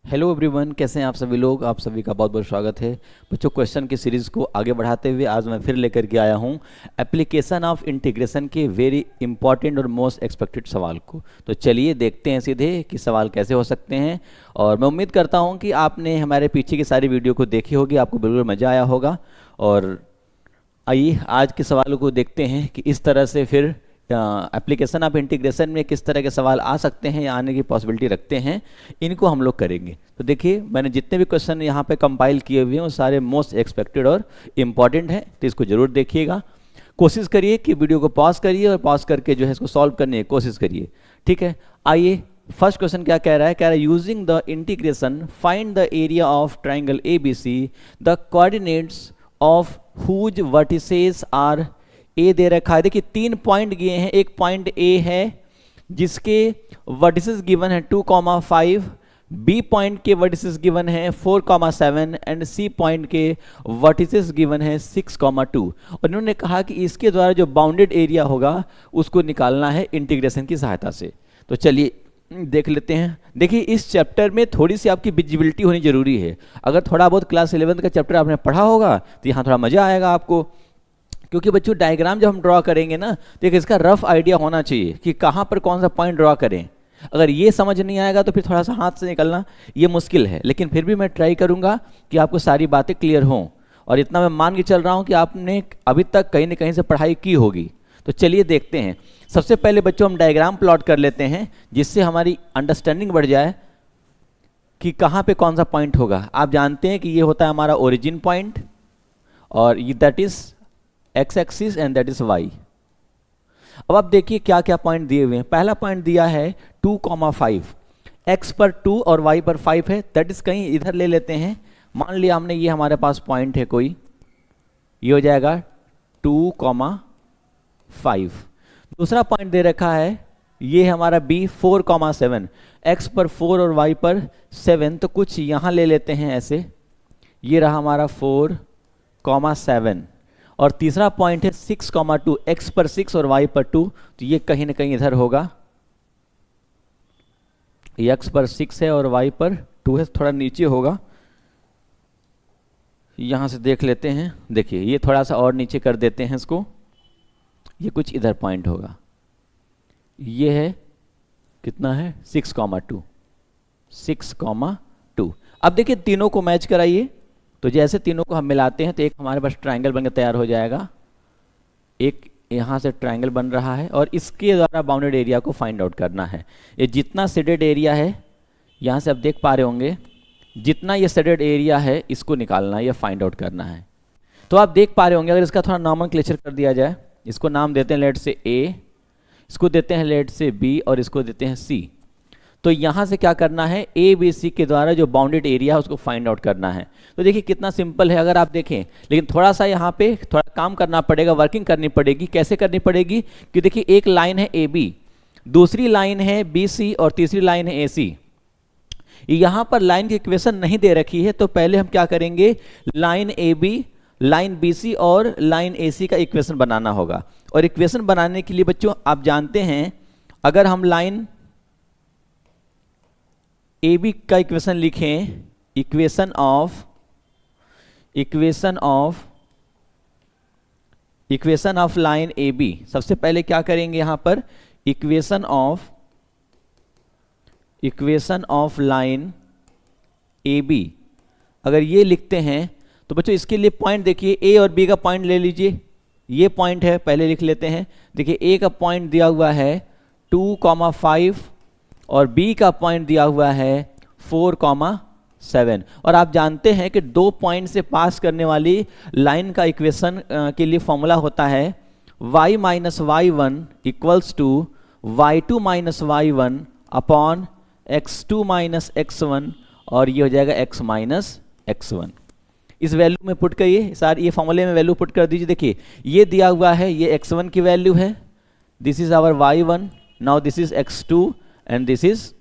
Hello everyone, कैसे हैं आप सभी लोग। आप सभी का बहुत बहुत स्वागत है बच्चों। क्वेश्चन की सीरीज़ को आगे बढ़ाते हुए आज मैं फिर लेकर के आया हूं एप्लीकेशन ऑफ इंटीग्रेशन के वेरी इंपॉर्टेंट और मोस्ट एक्सपेक्टेड सवाल को। तो चलिए देखते हैं सीधे कि सवाल कैसे हो सकते हैं। और मैं उम्मीद करता हूं कि आपने हमारे पीछे की सारी वीडियो को देखी होगी, आपको बिल्कुल मज़ा आया होगा। और आइए आज के सवालों को देखते हैं कि इस तरह से फिर एप्लीकेशन ऑफ इंटीग्रेशन में किस तरह के सवाल आ सकते हैं या आने की पॉसिबिलिटी रखते हैं, इनको हम लोग करेंगे। तो देखिए, मैंने जितने भी क्वेश्चन यहाँ पे कंपाइल किए हुए हैं वो सारे मोस्ट एक्सपेक्टेड और इम्पॉर्टेंट हैं, तो इसको जरूर देखिएगा। कोशिश करिए कि वीडियो को पॉज करिए और पॉज करके जो है इसको सॉल्व करने की कोशिश करिए, ठीक है। आइए, फर्स्ट क्वेश्चन क्या कह रहा है। कह रहा है using the integration find the area of triangle ABC, the coordinates of whose vertices are. A दे रखा है, देखिए 3 पॉइंट दिए हैं। एक पॉइंट ए है जिसके वर्टिसेस गिवन है 2,5, बी पॉइंट के वर्टिसेस गिवन है 4,7 एंड सी पॉइंट के वर्टिसेस गिवन है 6,2। और इन्होंने कहा कि इसके द्वारा जो बाउंडेड एरिया होगा उसको निकालना है इंटीग्रेशन की सहायता से। तो चलिए देख लेते हैं। देखिए, इस चैप्टर में थोड़ी सी आपकी विजिबिलिटी होनी जरूरी है। अगर थोड़ा बहुत क्लास 11 का चैप्टर आपने पढ़ा होगा तो यहाँ थोड़ा मजा आएगा आपको, क्योंकि बच्चों डायग्राम जब हम ड्रॉ करेंगे ना, देखिए इसका रफ आइडिया होना चाहिए कि कहाँ पर कौन सा पॉइंट ड्रॉ करें। अगर ये समझ नहीं आएगा तो फिर थोड़ा सा हाथ से निकलना ये मुश्किल है, लेकिन फिर भी मैं ट्राई करूँगा कि आपको सारी बातें क्लियर हों। और इतना मैं मान के चल रहा हूँ कि आपने अभी तक कहीं ना कहीं से पढ़ाई की होगी। तो चलिए देखते हैं। सबसे पहले बच्चों हम डायग्राम प्लॉट कर लेते हैं, जिससे हमारी अंडरस्टैंडिंग बढ़ जाए कि कहाँ पे कौन सा पॉइंट होगा। आप जानते हैं कि ये होता है हमारा ओरिजिन पॉइंट, और ये that is X axis and that is Y. अब आप देखिए क्या क्या पॉइंट दिए हुए हैं। पहला पॉइंट दिया है 2,5, एक्स पर 2 और वाई पर 5 है, दैट इज कहीं इधर ले लेते हैं। मान लिया हमने ये हमारे पास पॉइंट है कोई, ये हो जाएगा 2,5। दूसरा पॉइंट दे रखा है ये हमारा बी 4,7, एक्स पर 4 और वाई पर 7, तो कुछ यहां ले लेते हैं ऐसे। ये रहा हमारा 4,7। और तीसरा पॉइंट है 6,2, एक्स पर 6 और वाई पर 2, तो ये कहीं ना कहीं इधर होगा। एक्स पर 6 है और वाई पर 2 है, थोड़ा नीचे होगा। यहां से देख लेते हैं, देखिए ये थोड़ा सा और नीचे कर देते हैं इसको, ये कुछ इधर पॉइंट होगा। ये है कितना है 6,2, 6,2। अब देखिए तीनों को मैच कराइए, तो जैसे तीनों को हम मिलाते हैं तो एक हमारे पास ट्रायंगल बनकर तैयार हो जाएगा। एक यहाँ से ट्रायंगल बन रहा है और इसके द्वारा बाउंडेड एरिया को फाइंड आउट करना है। ये जितना शेडेड एरिया है, यहाँ से आप देख पा रहे होंगे, जितना ये शेडेड एरिया है इसको निकालना है, ये फाइंड आउट करना है। तो आप देख पा रहे होंगे, अगर इसका थोड़ा नॉमेनक्लेचर कर दिया जाए, इसको नाम देते हैं लेट से ए, इसको देते हैं लेट से बी और इसको देते हैं सी। तो यहाँ से क्या करना है, ए बी सी के द्वारा जो बाउंडेड एरिया है उसको फाइंड आउट करना है। तो देखिए कितना सिंपल है अगर आप देखें, लेकिन थोड़ा सा यहाँ पे थोड़ा काम करना पड़ेगा, वर्किंग करनी पड़ेगी। कैसे करनी पड़ेगी कि देखिए एक लाइन है ए बी, दूसरी लाइन है बी सी और तीसरी लाइन है ए सी। यहाँ पर लाइन की इक्वेशन नहीं दे रखी है, तो पहले हम क्या करेंगे, line A B, line B C और लाइन ए सी का इक्वेशन बनाना होगा। और इक्वेशन बनाने के लिए बच्चों आप जानते हैं, अगर हम लाइन ए बी का इक्वेशन लिखें, equation of line A B, सबसे पहले क्या करेंगे यहां पर, equation of line A B अगर ये लिखते हैं तो बच्चों इसके लिए पॉइंट देखिए, ए और बी का पॉइंट ले लीजिए। ये पॉइंट है, पहले लिख लेते हैं। देखिए ए का पॉइंट दिया हुआ है 2,5 और बी का पॉइंट दिया हुआ है 4,7। और आप जानते हैं कि 2 पॉइंट से पास करने वाली लाइन का इक्वेशन के लिए फॉर्मूला होता है y minus y1 equals to y2 minus y1 upon x2 minus x1, और ये हो जाएगा x माइनस x1। इस वैल्यू में पुट करिए, सारी ये फॉर्मूले में वैल्यू पुट कर दीजिए। देखिए ये दिया हुआ है, ये x1 की वैल्यू है, this is our y1, now this is x2 and this is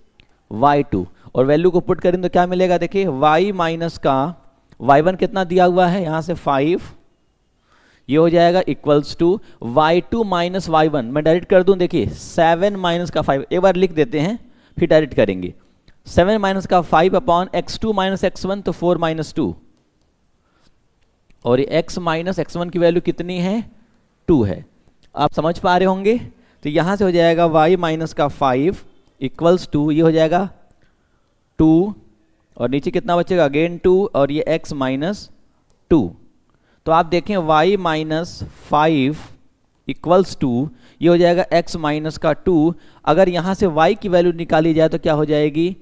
y2। और वैल्यू को पुट करें तो क्या मिलेगा, देखिए y माइनस का y1 कितना दिया हुआ है, यहाँ से 5, ये हो जाएगा equals to y2 minus y1। मैं डायरेक्ट कर दूं, देखिए 7 माइनस का 5, एक बार लिख देते हैं फिर डायरेक्ट करेंगे। 7 माइनस का 5 अपॉन x2 माइनस x1 तो 4 माइनस 2, और ये x माइनस x1 की वैल्यू कितनी है 2 है। आप समझ पा रहे होंगे। तो यहां से हो जाएगा y माइनस का 5 इक्वल्स 2, ये हो जाएगा 2 और नीचे कितना बचेगा अगेन 2 और ये x माइनस 2। तो आप देखें y माइनस 5 इक्वल्स 2, ये हो जाएगा x माइनस का 2। अगर यहाँ से y की वैल्यू निकाली जाए तो क्या हो जाएगी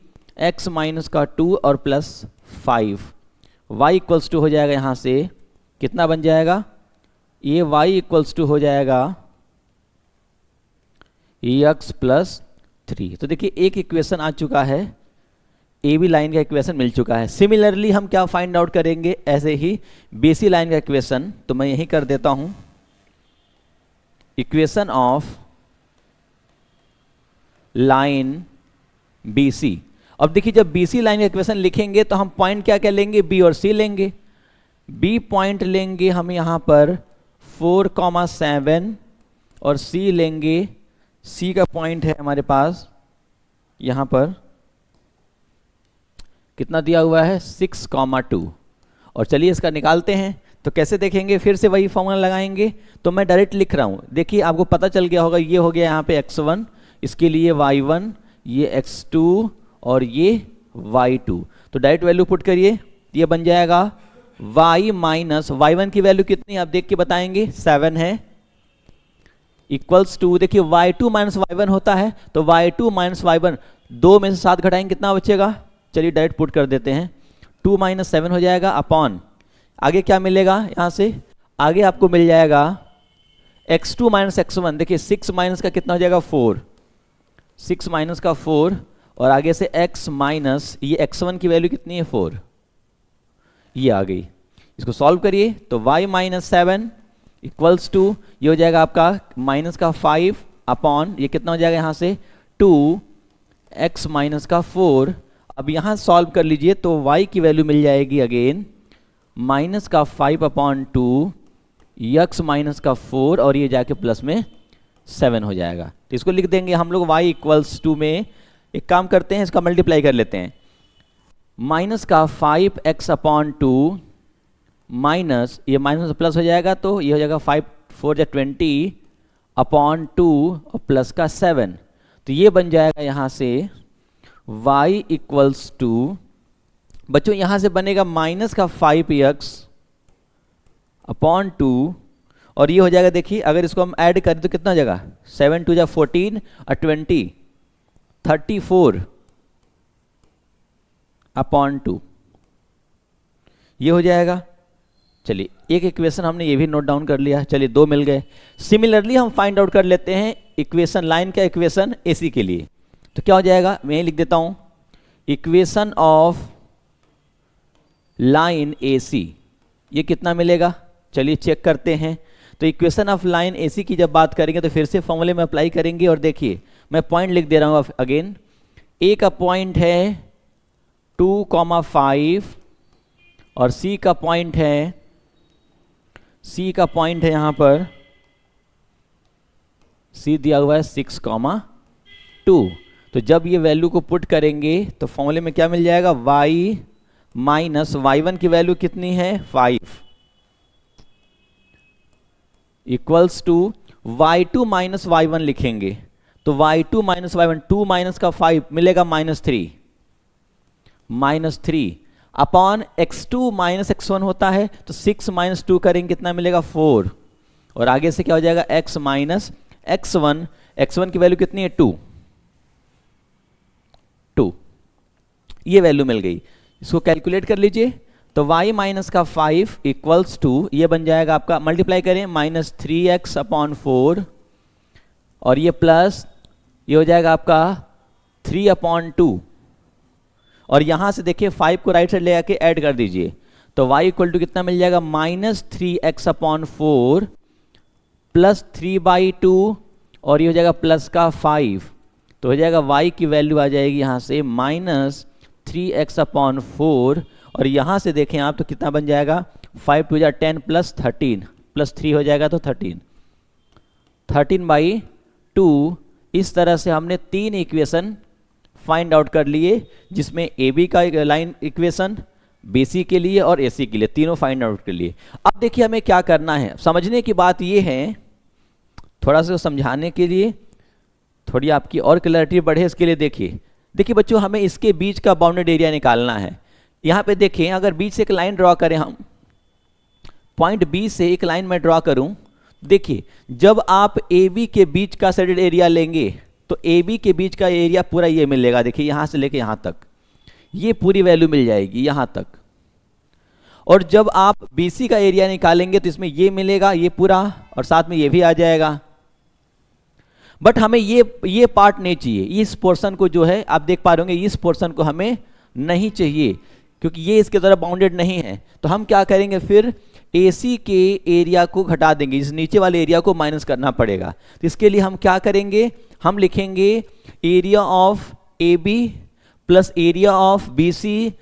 x माइनस का 2 और प्लस 5, y इक्वल्स 2 हो जाएगा। यहाँ से कितना बन जाएगा, ये y इक्वल्स 2 हो जाएगा x प्लस 3। तो देखिए एक इक्वेशन आ चुका है, ए बी लाइन का इक्वेशन मिल चुका है। सिमिलरली हम क्या फाइंड आउट करेंगे, ऐसे ही BC लाइन का इक्वेशन, तो मैं यही कर देता हूं, इक्वेशन ऑफ लाइन BC। अब देखिए जब BC लाइन का इक्वेशन लिखेंगे तो हम पॉइंट क्या क्या लेंगे, B और C लेंगे। B पॉइंट लेंगे हम यहां पर 4,7 और C लेंगे, C का पॉइंट है हमारे पास यहां पर कितना दिया हुआ है 6,2। और चलिए इसका निकालते हैं। तो कैसे देखेंगे, फिर से वही फॉर्मूला लगाएंगे। तो मैं डायरेक्ट लिख रहा हूं, देखिए आपको पता चल गया होगा, ये हो गया यहाँ पे x1, इसके लिए y1, ये x2 और ये y2। तो डायरेक्ट वैल्यू पुट करिए, ये बन जाएगा y माइनस y1 की वैल्यू कितनी आप देख के बताएंगे 7 है, इक्वल्स टू, देखिए y2 माइनस y1 होता है, तो y2 माइनस y1 2 में से 7 घटाएंगे कितना बचेगा, चलिए डायरेक्ट पुट कर देते हैं, 2 माइनस 7 हो जाएगा अपॉन, आगे क्या मिलेगा यहाँ से, आगे आपको मिल जाएगा x2 माइनस x1, देखिए 6 माइनस का कितना हो जाएगा 4, 6 माइनस का 4 और आगे से x माइनस ये x1 की वैल्यू कितनी है 4, ये आ गई। इसको सॉल्व करिए तो y माइनस 7 इक्वल्स टू, ये हो जाएगा आपका माइनस का 5 अपॉन, ये कितना हो जाएगा यहाँ से 2 x माइनस का 4। अब यहाँ सॉल्व कर लीजिए तो y की वैल्यू मिल जाएगी अगेन माइनस का 5 अपॉन 2 x माइनस का 4 और ये जाके प्लस में 7 हो जाएगा। तो इसको लिख देंगे हम लोग y इक्वल्स टू में, एक काम करते हैं इसका मल्टीप्लाई कर लेते हैं, माइनस का 5x अपॉन 2 माइनस ये माइनस प्लस हो जाएगा तो ये हो जाएगा 5 4 जा 20 अपॉन 2 और प्लस का 7। तो ये बन जाएगा यहाँ से y इक्वल्स टू, बच्चों यहाँ से बनेगा माइनस का 5x अपॉन 2 और ये हो जाएगा, देखिए अगर इसको हम ऐड करें तो कितना हो जाएगा 7 2 जा 14 और 20 34 अपॉन 2, ये हो जाएगा। चलिए एक इक्वेशन हमने ये भी नोट डाउन कर लिया, चलिए 2 मिल गए। सिमिलरली हम फाइंड आउट कर लेते हैं इक्वेशन लाइन का इक्वेशन AC के लिए, तो क्या हो जाएगा, मैं लिख देता हूं इक्वेशन ऑफ लाइन AC, ये कितना मिलेगा, चलिए चेक करते हैं। तो इक्वेशन ऑफ लाइन AC की जब बात करेंगे तो फिर से फॉर्मूले में अप्लाई करेंगे और देखिए मैं पॉइंट लिख दे रहा हूं अगेन, A का पॉइंट है 2,5 और C का पॉइंट है यहां पर C दिया हुआ है 6,2। तो जब ये वैल्यू को पुट करेंगे तो फॉर्मूले में क्या मिल जाएगा, y माइनस y1 की वैल्यू कितनी है 5 equals to y2 minus y1 लिखेंगे, तो y2 माइनस y1 2 माइनस का 5 मिलेगा minus 3 upon x2 minus x1 होता है तो 6 माइनस 2 करेंगे कितना मिलेगा 4 और आगे से क्या हो जाएगा x माइनस x1 की वैल्यू कितनी है 2, ये वैल्यू मिल गई। इसको कैलकुलेट कर लीजिए तो y माइनस का 5 इक्वल्स टू, ये बन जाएगा आपका, मल्टीप्लाई करें माइनस 3x अपॉन 4 और ये प्लस, ये हो जाएगा आपका 3 अपॉन 2 और यहां से देखिए 5 को राइट साइड ले आके ऐड कर दीजिए तो y इक्वल टू कितना मिल जाएगा माइनस 3x अपॉन 4 प्लस 3/2 और ये हो जाएगा प्लस का 5, तो हो जाएगा y की वैल्यू आ जाएगी यहां से माइनस 3x अपॉन 4 और यहां से देखें आप तो कितना बन जाएगा 5 2 जा 10 प्लस 13 प्लस 3 हो जाएगा तो 13/2। इस तरह से हमने 3 इक्वेशन फाइंड आउट कर लिए, जिसमें ए बी का लाइन इक्वेशन, बी सी के लिए और ए सी के लिए, तीनों फाइंड आउट कर लिए। अब देखिए हमें क्या करना है, समझने की बात ये है, थोड़ा सा समझाने के लिए, थोड़ी आपकी और क्लैरिटी बढ़े इसके लिए देखिए बच्चों, हमें इसके बीच का बाउंडेड एरिया निकालना है। यहाँ पे देखें, अगर बीच से एक लाइन ड्रॉ करें हम, पॉइंट बी से एक लाइन में ड्रॉ करूँ, देखिए जब आप ए बी के बीच का शेडेड एरिया लेंगे तो ए बी के बीच का एरिया पूरा ये मिलेगा। देखिए यहाँ से लेके यहाँ तक ये पूरी वैल्यू मिल जाएगी यहाँ तक। और जब आप बी सी का एरिया निकालेंगे तो इसमें ये मिलेगा, ये पूरा, और साथ में ये भी आ जाएगा। बट हमें ये पार्ट नहीं चाहिए, इस पोर्शन को जो है आप देख पा रहे होंगे, इस पोर्शन को हमें नहीं चाहिए क्योंकि ये इसके द्वारा बाउंडेड नहीं है। तो हम क्या करेंगे, फिर AC के एरिया को घटा देंगे, इस नीचे वाले एरिया को माइनस करना पड़ेगा। तो इसके लिए हम क्या करेंगे, हम लिखेंगे area of AB plus area of BC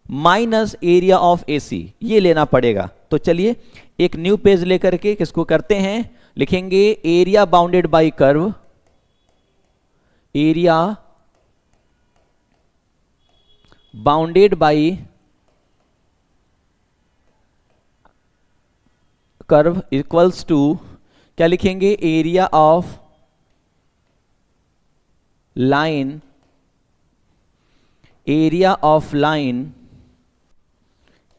minus area of AC, ये लेना पड़ेगा। तो चलिए एक न्यू पेज लेकर के किसको करते हैं, लिखेंगे area bounded by curve, area bounded by curve equals to, क्या लिखेंगे, area of line, area of line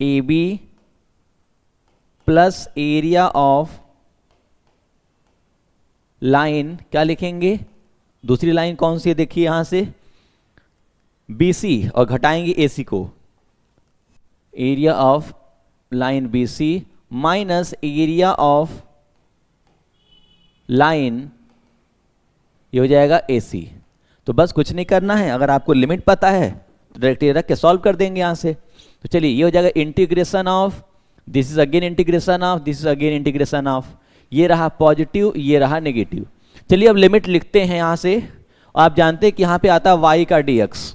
AB plus area of line, क्या लिखेंगे, दूसरी लाइन कौन सी है, देखिए यहां से BC, और घटाएंगे AC को, area of line BC minus area of line, ये हो जाएगा AC। तो बस कुछ नहीं करना है, अगर आपको लिमिट पता है तो डायरेक्ट रख के सॉल्व कर देंगे यहां से। तो चलिए ये हो जाएगा integration of, this is again integration of, this is again integration of, ये रहा पॉजिटिव, ये रहा नेगेटिव। चलिए अब लिमिट लिखते हैं यहां से। आप जानते हैं कि यहां पे आता है y का dx,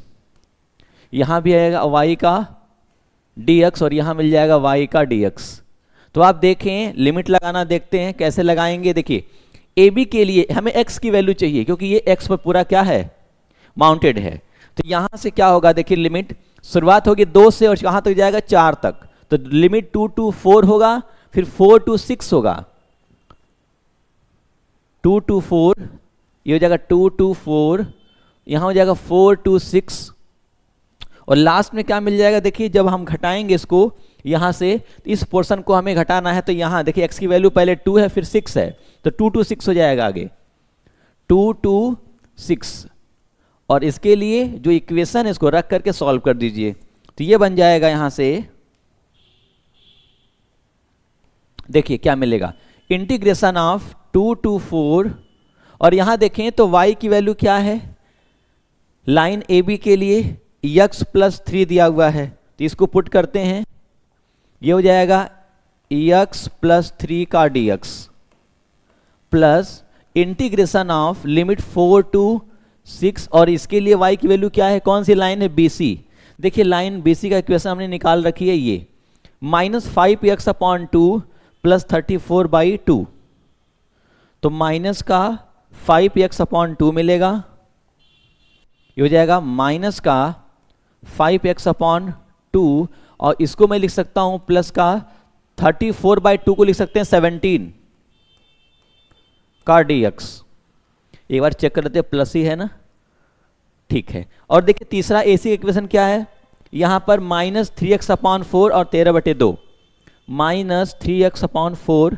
यहां भी आएगा y का dx और यहां मिल जाएगा y का dx। तो आप देखें लिमिट लगाना, देखते हैं कैसे लगाएंगे। देखिए AB के लिए हमें x की वैल्यू चाहिए क्योंकि ये x पर पूरा क्या है, माउंटेड है। तो यहां से क्या होगा, देखिए लिमिट शुरुआत होगी 2 से और कहां तक जाएगा, 4 तक। तो लिमिट 2 to 4 होगा, फिर 4 to 6 होगा, 2 to 4, ये हो जाएगा 2 to 4, यहां हो जाएगा 4 to 6, और लास्ट में क्या मिल जाएगा, देखिए जब हम घटाएंगे इसको यहां से, इस पोर्शन को हमें घटाना है। तो यहां देखिए x की वैल्यू पहले 2 है फिर 6 है, तो 2 to 6 हो जाएगा आगे, 2 to 6। और इसके लिए जो इक्वेशन है इसको रख करके सॉल्व कर दीजिए। तो ये बन जाएगा यहां से, देखिए क्या मिलेगा, इंटीग्रेशन ऑफ 2 to 4, और यहां देखें तो y की वैल्यू क्या है, लाइन AB के लिए x प्लस 3 दिया हुआ है, तो इसको पुट करते हैं, ये हो जाएगा x प्लस 3 का dx plus integration of limit 4 to 6, और इसके लिए y की वैल्यू क्या है, कौन सी लाइन है, BC। देखिए लाइन BC का इक्वेशन हमने निकाल रखी है, ये -5x/2 प्लस 34/2, तो माइनस का 5x/2 मिलेगा, ये हो जाएगा माइनस का 5x/2, और इसको मैं लिख सकता हूं प्लस का 34/2 को लिख सकते हैं 17 का dx। एक बार चेक कर लेते हैं, प्लस ही है ना, ठीक है। और देखिए तीसरा AC इक्वेशन क्या है, यहां पर -3x/4 और 13/2, -3x/4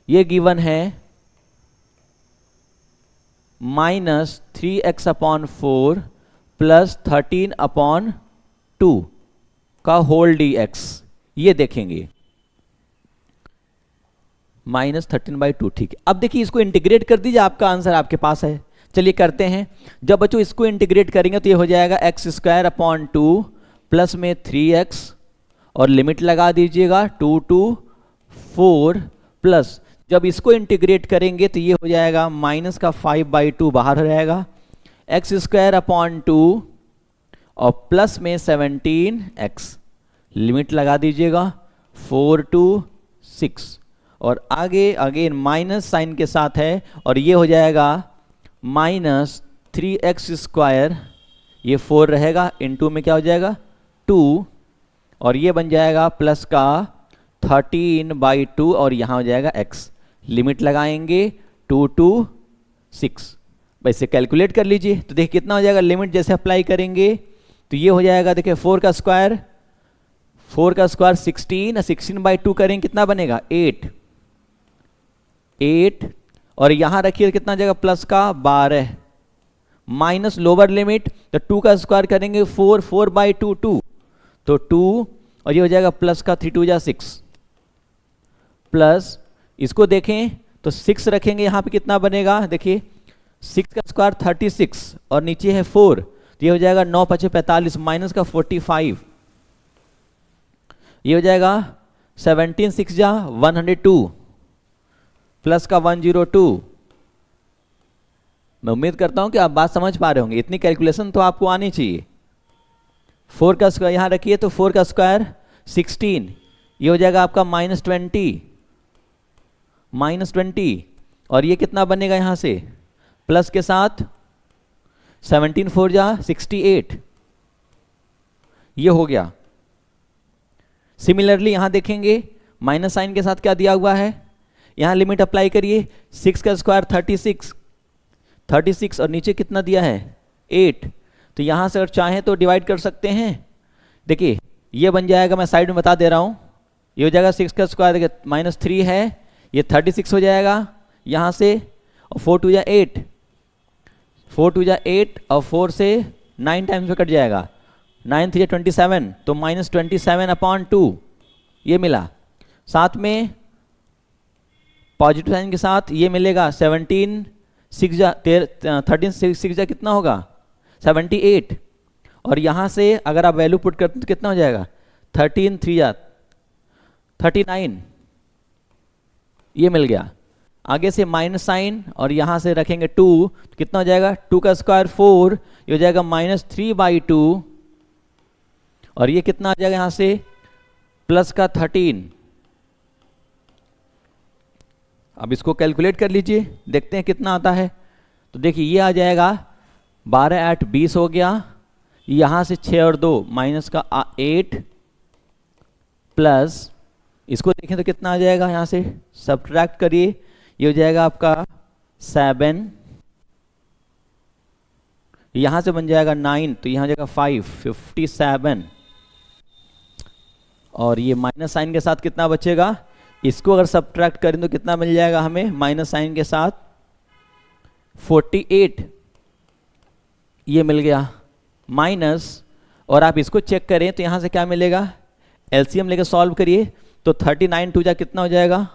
ये गिवन है, -3x/4 प्लस 13/2 का होल dx, ये देखेंगे -13/2, ठीक है। अब देखिए इसको इंटीग्रेट कर दीजिए, आपका आंसर आपके पास है। चलिए करते हैं, जब बच्चों इसको इंटीग्रेट करेंगे तो ये हो जाएगा x² प्लस में 3x, और लिमिट लगा दीजिएगा 2 to 4, प्लस जब इसको इंटीग्रेट करेंगे तो ये हो जाएगा माइनस का 5/2 बाहर हो जाएगा, x² और प्लस में 17x, लिमिट लगा दीजिएगा 4 to 6, और आगे अगेन माइनस साइन के साथ है, और ये हो जाएगा -3x², ये 4 रहेगा, इनटू में क्या हो जाएगा 2, और ये बन जाएगा प्लस का 13/2, और यहाँ हो जाएगा x। लिमिट लगाएंगे 2 to 6, वैसे कैलकुलेट कर लीजिए। तो देखिए कितना हो जाएगा, लिमिट जैसे अप्लाई करेंगे तो ये हो जाएगा, देखिए 4 का स्क्वायर 16, 16/2 करेंगे कितना बनेगा 8, और यहाँ रखिए कितना जाएगा प्लस का 12, माइनस लोअर लिमिट, तो 2 का स्क्वायर करेंगे 4/2 2, तो 2, और ये हो जाएगा प्लस का 3 2 जा 6, प्लस इसको देखें तो 6 रखेंगे यहाँ पे कितना बनेगा, देखिए 6 का स्क्वायर 36, और नीचे है 4, तो ये हो जाएगा 9 5 45, माइनस का 45, ये हो जाएगा 17 6 जा 102, प्लस का 102। मैं उम्मीद करता हूं कि आप बात समझ पा रहे होंगे, इतनी कैलकुलेशन तो आपको आनी चाहिए। 4 का स्क्वायर यहाँ रखिए, तो 4 का स्क्वायर 16, ये हो जाएगा आपका -20, और ये कितना बनेगा यहाँ से प्लस के साथ 17 4 जा 68, ये हो गया। सिमिलरली यहाँ देखेंगे माइनस साइन के साथ क्या दिया हुआ है, यहाँ लिमिट अप्लाई करिए, 6 का स्क्वायर 36, और नीचे कितना दिया है 8, तो यहाँ से अगर चाहें तो डिवाइड कर सकते हैं। देखिए ये बन जाएगा, मैं साइड में बता दे रहा हूँ, ये हो जाएगा 6 का स्क्वायर देखिए -3 है, ये 36 हो जाएगा यहाँ से, और 4 2 जा 8, 4 2 जा 8, और 4 से 9 टाइम्स में कट जाएगा, 9 3 जा 27, तो -27/2 ये मिला। साथ में पॉजिटिव साइन के साथ ये मिलेगा 17 6 जा 13 6 जा कितना होगा 78, और यहाँ से अगर आप वैल्यू पुट करते हैं तो कितना हो जाएगा 13 3 जा 39, ये मिल गया। आगे से माइनस साइन, और यहाँ से रखेंगे 2, तो कितना हो जाएगा 2 का स्क्वायर 4, ये हो जाएगा -3/2, और ये कितना आ जाएगा यहाँ से प्लस का 13। अब इसको कैलकुलेट कर लीजिए, देखते हैं कितना आता है। तो देखिए ये आ जाएगा 12 8 20 हो गया, यहाँ से 6 और 2 माइनस का 8, प्लस इसको देखें तो कितना आ जाएगा, यहाँ से सब्ट्रैक्ट करिए, ये हो जाएगा आपका 7, यहाँ से बन जाएगा 9, तो यहाँ हो जाएगा 57, और ये माइनस साइन के साथ कितना बचेगा, इसको अगर सब्ट्रैक्ट करें तो कितना मिल जाएगा हमें माइनस साइन के साथ 48, ये मिल गया माइनस, और आप इसको चेक करें तो यहाँ से क्या मिलेगा, एलसीएम लेकर सॉल्व करिए, तो 39 2 जा कितना हो जाएगा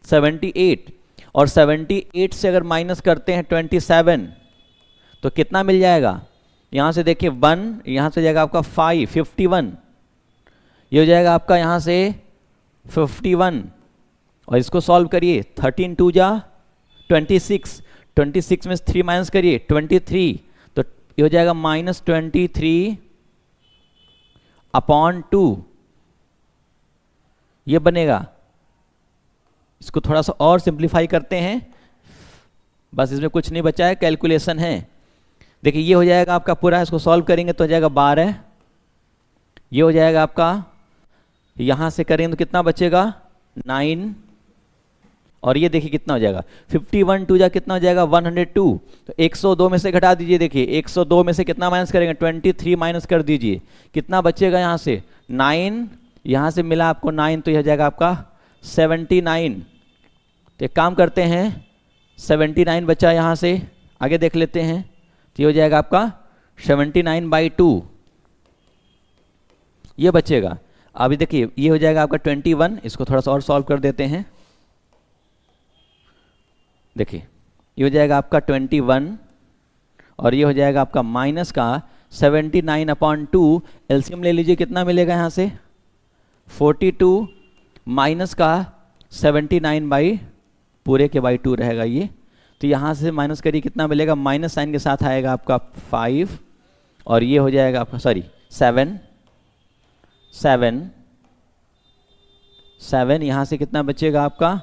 78, और 78 से अगर माइनस करते हैं 27 तो कितना मिल जाएगा, यहाँ से देखिए 1, यहाँ से जाएगा आपका 5 51, ये हो जाएगा आपका यहाँ से 51, और इसको सॉल्व करिए, 13 2 जा 26, 26 में 3 माइनस करिए 23, तो ये हो जाएगा -23/2, ये बनेगा। इसको थोड़ा सा और सिंप्लीफाई करते हैं, बस इसमें कुछ नहीं बचा है, कैलकुलेशन है। देखिए ये हो जाएगा आपका पूरा, इसको सॉल्व करेंगे तो हो जाएगा 12, ये हो जाएगा आपका, यहाँ से करेंगे तो कितना बचेगा 9, और ये देखिए कितना हो जाएगा 51 2 जा कितना हो जाएगा 102, तो 102 में से घटा दीजिए, देखिए 102 में से कितना माइनस करेंगे 23 माइनस कर दीजिए, कितना बचेगा यहाँ से 9, यहाँ से मिला आपको 9, तो यह हो जाएगा आपका 79। तो एक काम करते हैं, 79 बचा यहाँ से, आगे देख लेते हैं, तो ये हो जाएगा आपका 79/2, ये बचेगा। अभी देखिए ये हो जाएगा आपका 21, इसको थोड़ा सा और सॉल्व कर देते हैं। देखिए ये हो जाएगा आपका 21, और ये हो जाएगा आपका माइनस का 79/2, एलसीएम ले लीजिए, कितना मिलेगा यहाँ से 42, माइनस का 79 पूरे के बाई 2 रहेगा ये, तो यहाँ से माइनस करिए कितना मिलेगा, माइनस साइन के साथ आएगा आपका 5, और ये हो जाएगा आपका 7 यहाँ से कितना बचेगा आपका,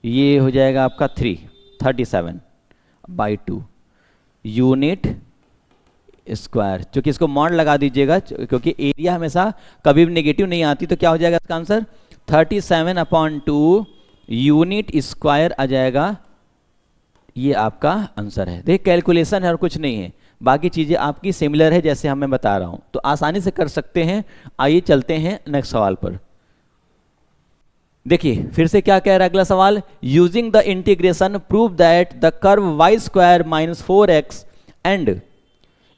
ये हो जाएगा आपका 37/2 यूनिट स्क्वायर, क्योंकि इसको मॉड लगा दीजिएगा क्योंकि एरिया हमेशा कभी भी नेगेटिव नहीं आती, तो क्या हो जाएगा इसका आंसर 37/2 यूनिट स्क्वायर आ जाएगा। ये आपका आंसर है। देखिए कैलकुलेशन है और कुछ नहीं है, बाकी चीज़ें आपकी सिमिलर है जैसे मैं बता रहा हूँ, तो आसानी से कर सकते हैं। आइए चलते हैं नेक्स्ट सवाल पर। देखिए फिर से क्या कह रहा है अगला सवाल, using the integration prove that the curve y square minus 4x and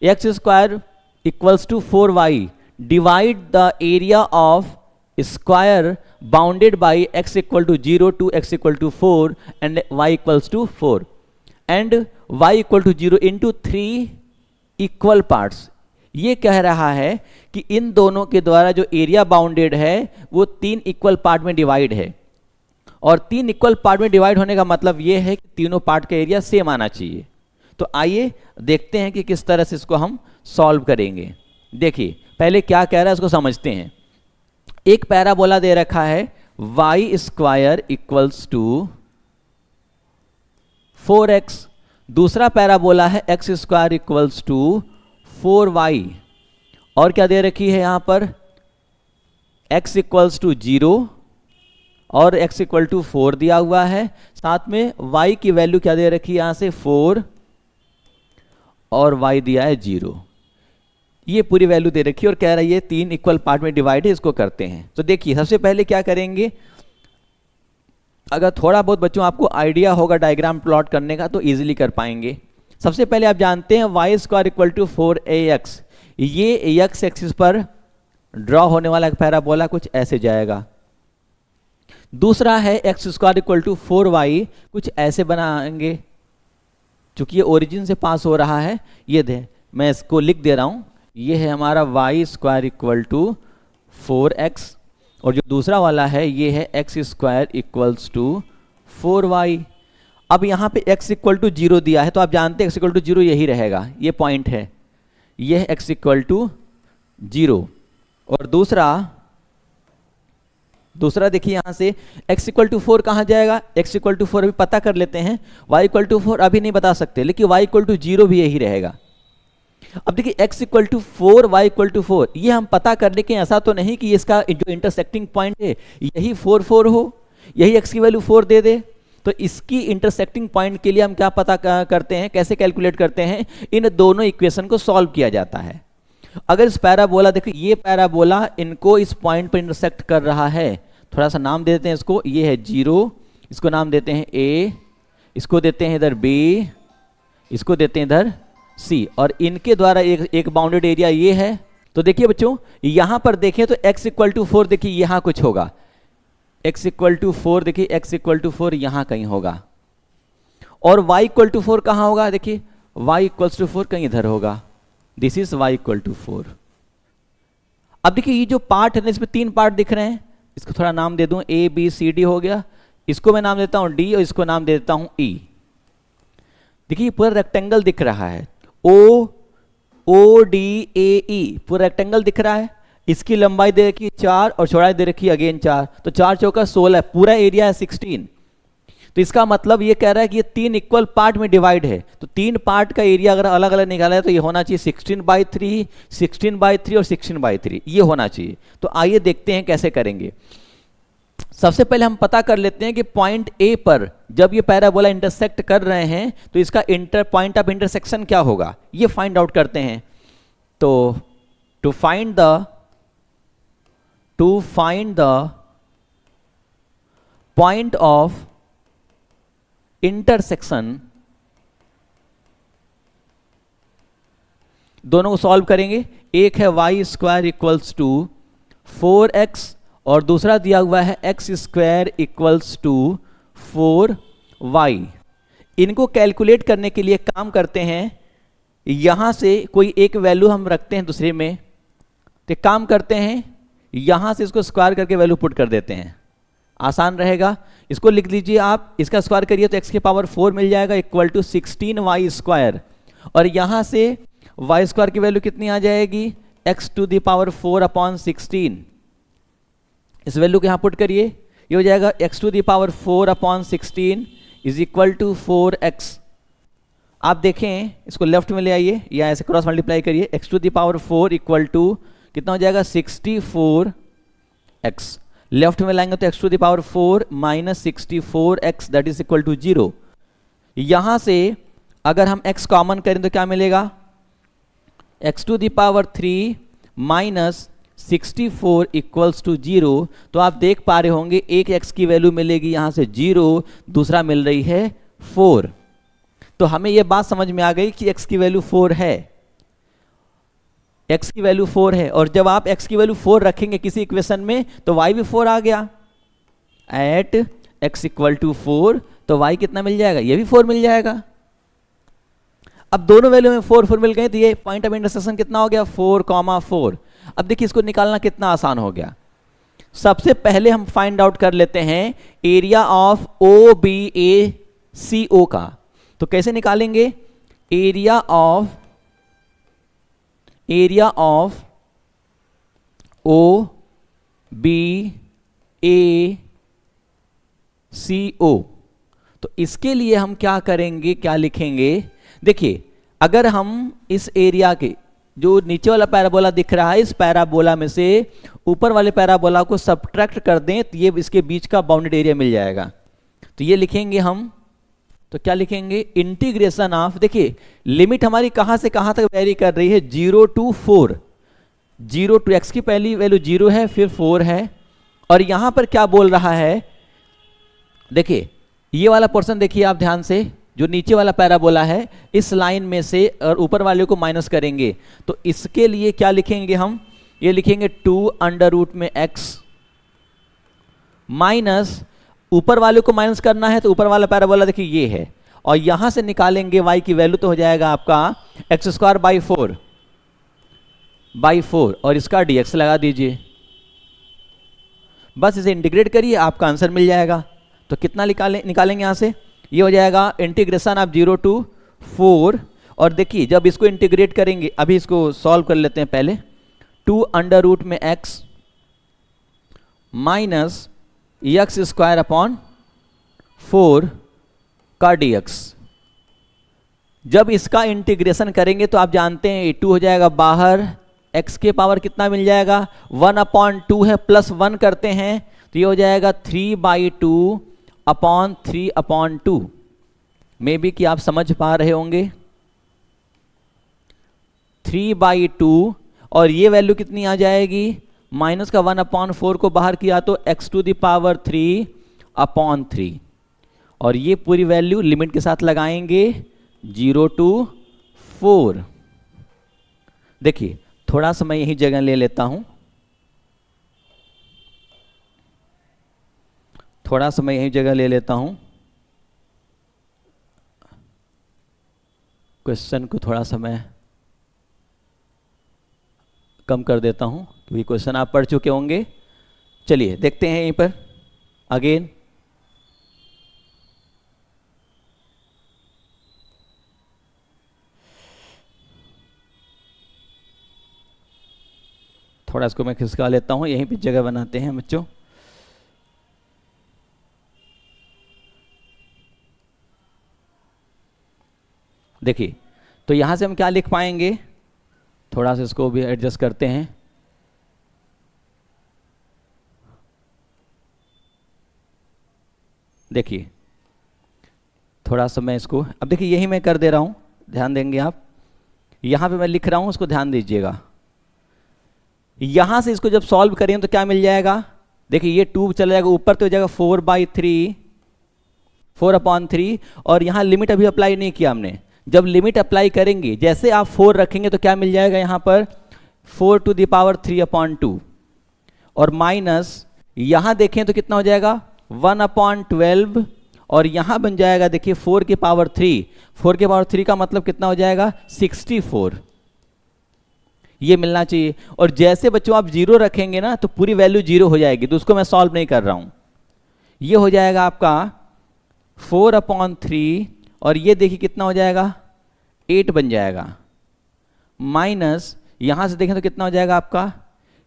x square equals to 4y divide the area of square bounded by x equal to 0 to x equal to 4 and y equals to 4 and y equal to 0 into 3 equal parts. ये कह रहा है कि इन दोनों के द्वारा जो area bounded है वो 3 इक्वल पार्ट में डिवाइड है, और 3 इक्वल पार्ट में डिवाइड होने का मतलब ये है कि तीनों पार्ट का एरिया सेम आना चाहिए। तो आइए देखते हैं कि किस तरह से इसको हम सॉल्व करेंगे। देखिए पहले क्या कह रहा है उसको समझते हैं। एक पैराबोला दे रखा है y square equals to 4x, दूसरा पैराबोला है x square equals to 4y, और क्या दे रखी है यहां पर x इक्वल्स टू 0 और x इक्वल टू 4 दिया हुआ है, साथ में y की वैल्यू क्या दे रखी है यहां से 4 और y दिया है 0। ये पूरी वैल्यू दे रखी है और कह रहा है ये 3 इक्वल पार्ट में डिवाइड है, इसको करते हैं। तो देखिए सबसे पहले क्या करेंगे, अगर थोड़ा बहुत बच्चों आपको आइडिया होगा डायग्राम प्लॉट करने का तो इजीली कर पाएंगे। सबसे पहले आप जानते हैं y square equal to 4ax, ये x एक्सिस पर ड्रॉ होने वाला पैराबोला कुछ ऐसे जाएगा। दूसरा है x square equal to 4y, कुछ ऐसे बनाएंगे, चूंकि ये ओरिजिन से पास हो रहा है। ये दे मैं इसको लिख दे रहा हूं, ये है हमारा y square equal to 4x, और जो दूसरा वाला है ये है x square equals to 4y। अब यहाँ पे x इक्वल टू 0 दिया है, तो आप जानते हैं x इक्वल टू 0 यही रहेगा, ये पॉइंट है, ये है x इक्वल टू 0। और दूसरा देखिए यहाँ से x इक्वल टू 4 कहाँ जाएगा, x इक्वल टू 4 अभी पता कर लेते हैं, y इक्वल टू 4 अभी नहीं बता सकते, लेकिन y इक्वल टू 0 भी यही रहेगा। अब देखिए x equal to 4 y equal to 4, ये हम पता कर ले कि ऐसा तो नहीं कि इसका जो इंटरसेक्टिंग पॉइंट है यही 4 4 हो, यही x की वैल्यू 4 दे दे। तो इसकी इंटरसेक्टिंग पॉइंट के लिए हम क्या पता करते हैं, कैसे कैलकुलेट करते हैं, इन दोनों इक्वेशन को सॉल्व किया जाता है। अगर इस पैराबोला देखिए, ये पैराबोला इनको इस पॉइंट पर इंटरसेक्ट कर रहा है, थोड़ा सा नाम दे देते हैं इसको, ये है 0, इसको नाम देते हैं a, इसको देते हैं इधर b, इसको देते हैं इधर c, और इनके द्वारा एक बाउंडेड एरिया ये है। तो देखिए बच्चों यहां पर देखें तो x इक्वल टू 4, देखिए यहां कुछ होगा, x इक्वल टू 4, देखिए x इक्वल टू 4 यहां कहीं होगा, और y इक्वल टू 4 कहां होगा, देखिए y इक्वल टू 4 कहीं इधर होगा, this is y equal to 4। अब देखिए ये जो पार्ट है ना, इसमें 3 पार्ट दिख रहे हैं, इसको थोड़ा नाम दे दूं, a b c d हो गया, इसको मैं नाम देता हूं d और इसको नाम दे देता हूं e। देखिए पूरा रेक्टेंगल दिख रहा है, ODAE पूरा रेक्टेंगल दिख रहा है, इसकी लंबाई दे रखी है 4 और चौड़ाई दे रखी है अगेन 4, तो 4 चौका 16, पूरा एरिया है 16। तो इसका मतलब ये कह रहा है कि ये 3 इक्वल पार्ट में डिवाइड है, तो 3 पार्ट का एरिया अगर अलग अलग निकाला है तो ये होना चाहिए 16/3, 16/3 और 16/3, ये होना चाहिए। तो आइए देखते हैं कैसे करेंगे। सबसे पहले हम पता कर लेते हैं कि पॉइंट ए पर जब ये पैराबोला इंटरसेक्ट कर रहे हैं तो इसका पॉइंट ऑफ इंटरसेक्शन क्या होगा, ये फाइंड आउट करते हैं। तो to find the point of intersection, दोनों को सॉल्व करेंगे। एक है y square equals to 4x और दूसरा दिया हुआ है x square equals to 4y। इनको कैलकुलेट करने के लिए काम करते हैं, यहां से कोई एक वैल्यू हम रखते हैं दूसरे में, तो काम करते हैं यहां से इसको स्क्वायर करके वैल्यू पुट कर देते हैं, आसान रहेगा। इसको लिख लीजिए आप, इसका स्क्वायर करिए तो x की पावर 4 मिल जाएगा इक्वल टू 16y स्क्वायर, और यहां से y स्क्वायर की वैल्यू कितनी आ जाएगी, x टू द पावर 4/16। इस वैल्यू को यहां पुट करिए, ये हो जाएगा x to the power 4/16 is equal to 4x। आप देखें, इसको लेफ्ट में ले आइए या ऐसे क्रॉस मल्टीप्लाई करिए, x to the power 4 equal to कितना हो जाएगा 64x। लेफ्ट में लाएंगे तो x to the power 4 minus 64x that is equal to 0। यहां से अगर हम x कॉमन करें तो क्या मिलेगा, x to the power 3 minus 64 equals to 0। तो आप देख पा रहे होंगे एक x की वैल्यू मिलेगी यहां से 0, दूसरा मिल रही है 4। तो हमें यह बात समझ में आ गई कि x की वैल्यू 4 है, x की वैल्यू 4 है। और जब आप x की वैल्यू 4 रखेंगे किसी इक्वेशन में तो y भी 4 आ गया। एट x इक्वल टू 4 तो y कितना मिल जाएगा, ये भी 4 मिल जाएगा। अब दोनों वैल्यू में 4 4 मिल गए तो ये पॉइंट ऑफ इंटरसेक्शन कितना हो गया 4,4। अब देखिए इसको निकालना कितना आसान हो गया। सबसे पहले हम फाइंड आउट कर लेते हैं एरिया ऑफ OBACO का। तो कैसे निकालेंगे, एरिया ऑफ OBACO। तो इसके लिए हम क्या करेंगे, क्या लिखेंगे, देखिए अगर हम इस एरिया के जो नीचे वाला पैराबोला दिख रहा है, इस पैराबोला में से ऊपर वाले पैराबोला को सब्ट्रैक्ट कर दें तो ये इसके बीच का बाउंडेड एरिया मिल जाएगा। तो ये लिखेंगे हम, तो क्या लिखेंगे, इंटीग्रेशन ऑफ, देखिए लिमिट हमारी कहां से कहां तक वेरी कर रही है 0 to 4। 0 टू x की पहली वैल्यू 0 है, फिर 4 है। और यहां पर क्या बोल रहा है, देखिए ये वाला पोर्शन देखिए आप ध्यान से, जो नीचे वाला पैराबोला है इस लाइन में से और ऊपर वाले को माइनस करेंगे। तो इसके लिए क्या लिखेंगे हम, ये लिखेंगे 2 अंडर रूट में x माइनस, ऊपर वाले को माइनस करना है तो ऊपर वाला पैराबोला देखिए ये है, और यहां से निकालेंगे y की वैल्यू तो हो जाएगा आपका x स्क्वायर बाई 4 और इसका dx लगा दीजिए। बस इसे इंटीग्रेट करिए आपका आंसर मिल जाएगा। तो कितना निकालेंगे यहां से, ये हो जाएगा इंटीग्रेशन ऑफ 0 to 4। और देखिए जब इसको इंटीग्रेट करेंगे, अभी इसको सॉल्व कर लेते हैं पहले, 2 अंडर रूट में x minus x square upon 4 का dx। जब इसका इंटीग्रेशन करेंगे तो आप जानते हैं 2 हो जाएगा बाहर, x के पावर कितना मिल जाएगा 1/2 है, प्लस 1 करते हैं तो ये हो जाएगा 3/2 अपॉन 3/2। मे बी कि आप समझ पा रहे होंगे, 3/2 और ये वैल्यू कितनी आ जाएगी, माइनस का 1/4 को बाहर किया तो x टू द पावर 3/3। और ये पूरी वैल्यू लिमिट के साथ लगाएंगे 0 to 4। देखिए थोड़ा सा मैं यही जगह ले लेता हूं, थोड़ा सा मैं यही जगह ले लेता हूं, क्वेश्चन को थोड़ा सा मैं कम कर देता हूं क्योंकि क्वेश्चन आप पढ़ चुके होंगे। चलिए देखते हैं यहीं पर अगेन। थोड़ा इसको मैं खिसका लेता हूं, यहीं पे जगह बनाते हैं बच्चों। देखिए तो यहां से हम क्या लिख पाएंगे, थोड़ा सा इसको भी एडजस्ट करते हैं। देखिए थोड़ा सा मैं इसको, अब देखिए यही मैं कर दे रहा हूं, ध्यान देंगे आप, यहां पे मैं लिख रहा हूं, उसको ध्यान दीजिएगा। यहां से इसको जब सॉल्व करें तो क्या मिल जाएगा, देखिए ये 2 चला जाएगा ऊपर तो हो जाएगा 4/3 और यहां लिमिट अभी अप्लाई नहीं किया हमने। जब लिमिट अप्लाई करेंगे, जैसे आप 4 रखेंगे तो क्या मिल जाएगा यहां पर 4 टू द पावर 3/2 और माइनस यहां देखें तो कितना हो जाएगा 1/12 और यहां बन जाएगा देखिए 4 के पावर 3। 4 के पावर 3 का मतलब कितना हो जाएगा 64। ये मिलना चाहिए। और जैसे बच्चों आप 0 रखेंगे ना तो पूरी वैल्यू 0 हो जाएगी, तो उसको मैं सॉल्व नहीं कर रहा हूं। ये हो जाएगा आपका 4/3 और ये देखिए कितना हो जाएगा 8 बन जाएगा, माइनस यहां से देखें तो कितना हो जाएगा आपका,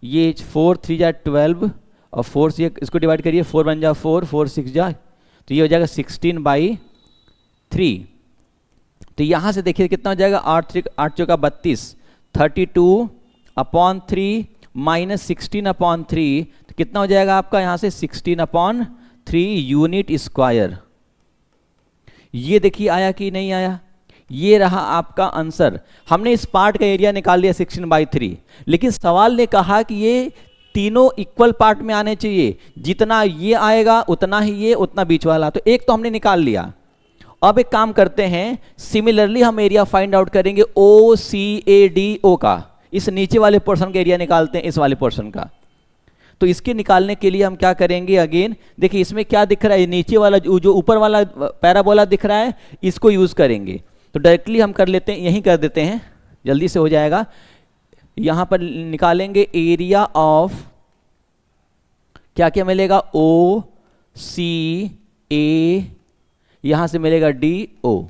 ये 4 3 जा 12 और 4 से इसको डिवाइड करिए, 4 बन जा 4 4 6 जा, तो ये हो जाएगा 16/3। तो यहां से देखिए कितना हो जाएगा, 8 चौका 32, 32/3 माइनस 16/3, तो कितना हो जाएगा आपका यहां से 16/3 यूनिट स्क्वायर। ये देखिए आया कि नहीं आया, ये रहा आपका आंसर। हमने इस पार्ट का एरिया निकाल लिया 16/3, लेकिन सवाल ने कहा कि ये तीनों इक्वल पार्ट में आने चाहिए, जितना ये आएगा उतना ही ये, उतना बीच वाला, तो एक तो हमने निकाल लिया। अब एक काम करते हैं, सिमिलरली हम एरिया फाइंड आउट करेंगे OCADO का, इस नीचे वाले पोर्शन का एरिया निकालते हैं इस वाले पोर्शन का। तो इसके निकालने के लिए हम क्या करेंगे, अगेन देखिए इसमें क्या दिख रहा है, नीचे वाला जो ऊपर वाला पैराबोला दिख रहा है, इसको यूज करेंगे। तो डायरेक्टली हम कर लेते हैं, यहीं कर देते हैं, जल्दी से हो जाएगा। यहां पर निकालेंगे एरिया ऑफ, क्या क्या मिलेगा, OCA, यहां से मिलेगा DO।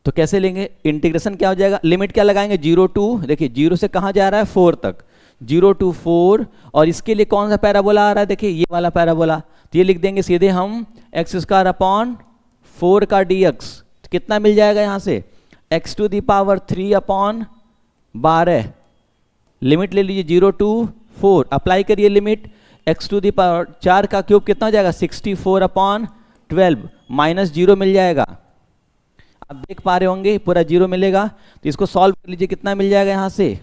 तो कैसे लेंगे, इंटीग्रेशन क्या हो जाएगा, लिमिट क्या लगाएंगे, 0 टू, देखिए 0 से कहां जा रहा है 4 तक, 0 to 4, और इसके लिए कौन सा पैराबोला आ रहा है, देखिए ये वाला पैराबोला। तो ये लिख देंगे सीधे हम x² का dx, तो कितना मिल जाएगा यहां से, x⁻3/12, लिमिट ले लीजिए 0 to 4, अप्लाई करिए लिमिट, x⁴ का क्यूब कितना हो जाएगा 64/12, माइनस 0 मिल जाएगा। आप देख पा रहे होंगे पूरा 0 मिलेगा। तो इसको सॉल्व कर लीजिए, कितना मिल जाएगा यहां से,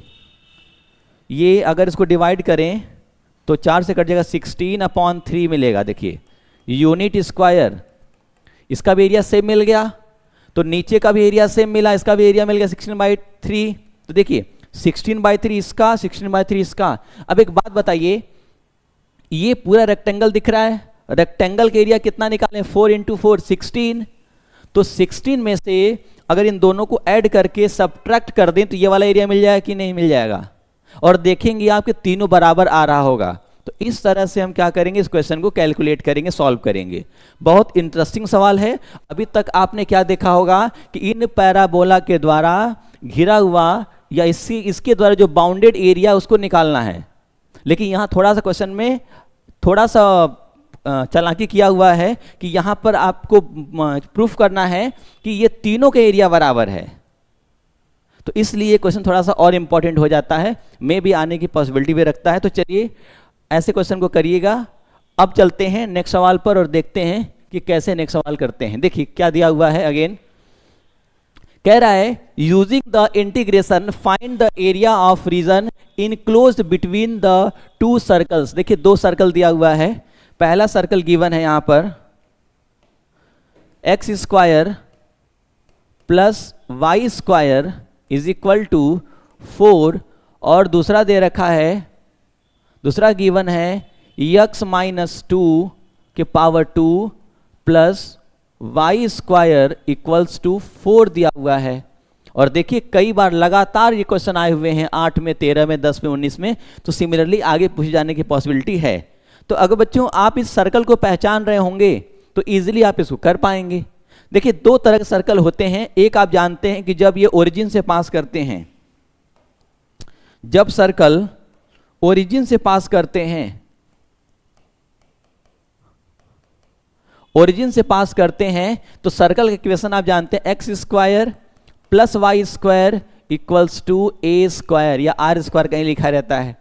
ये अगर इसको डिवाइड करें तो 4 से कट जाएगा, 16/3 मिलेगा। देखिए यूनिट स्क्वायर, इसका भी एरिया सेम मिल गया, तो नीचे का भी एरिया सेम मिला, इसका भी एरिया मिल गया 16/3। तो देखिए 16/3 इसका, 16/3 इसका। अब एक बात बताइए, ये पूरा रेक्टेंगल दिख रहा है, रेक्टेंगल का एरिया कितना निकालें, 4 × 4 16। तो 16 में से अगर इन दोनों को ऐड करके सब्ट्रैक्ट कर दें तो ये वाला एरिया मिल जाएगा कि नहीं मिल जाएगा, और देखेंगे आपके तीनों बराबर आ रहा होगा। तो इस तरह से हम क्या करेंगे, इस क्वेश्चन को कैलकुलेट करेंगे, सॉल्व करेंगे। बहुत इंटरेस्टिंग सवाल है। अभी तक आपने क्या देखा होगा कि इन पैराबोला के द्वारा घिरा हुआ या इसके द्वारा जो बाउंडेड एरिया उसको निकालना है, लेकिन यहां थोड़ा सा क्वेश्चन में थोड़ा सा चालाकी किया हुआ है कि यहां पर आपको प्रूफ करना है कि ये तीनों के एरिया बराबर है। तो इसलिए क्वेश्चन थोड़ा सा और इंपॉर्टेंट हो जाता है, मे भी आने की पॉसिबिलिटी भी रखता है। तो चलिए ऐसे क्वेश्चन को करिएगा। अब चलते हैं नेक्स्ट सवाल पर और देखते हैं कि कैसे नेक्स्ट सवाल करते हैं। देखिए क्या दिया हुआ है, अगेन कह रहा है using the integration find the area of region enclosed between the two circles. देखिए दो सर्कल दिया हुआ है, पहला सर्कल गिवन है यहां पर x² + y² = 4, और दूसरा दे रखा है, दूसरा गिवन है x - 2 के पावर 2 + y² = 4 दिया हुआ है। और देखिए कई बार लगातार ये क्वेश्चन आए हुए हैं, 8 में, 13 में, 10 में, 19 में, तो सिमिलरली आगे पूछे जाने की पॉसिबिलिटी है। तो अगर बच्चों आप इस सर्कल को पहचान रहे होंगे तो इजीली आप इसको कर पाएंगे। देखिए दो तरह के सर्कल होते हैं, एक आप जानते हैं कि जब ये ओरिजिन से पास करते हैं, जब सर्कल ओरिजिन से पास करते हैं, ओरिजिन से पास करते हैं तो सर्कल का इक्वेशन आप जानते हैं x² + y² = a² या r² कहीं लिखा रहता है।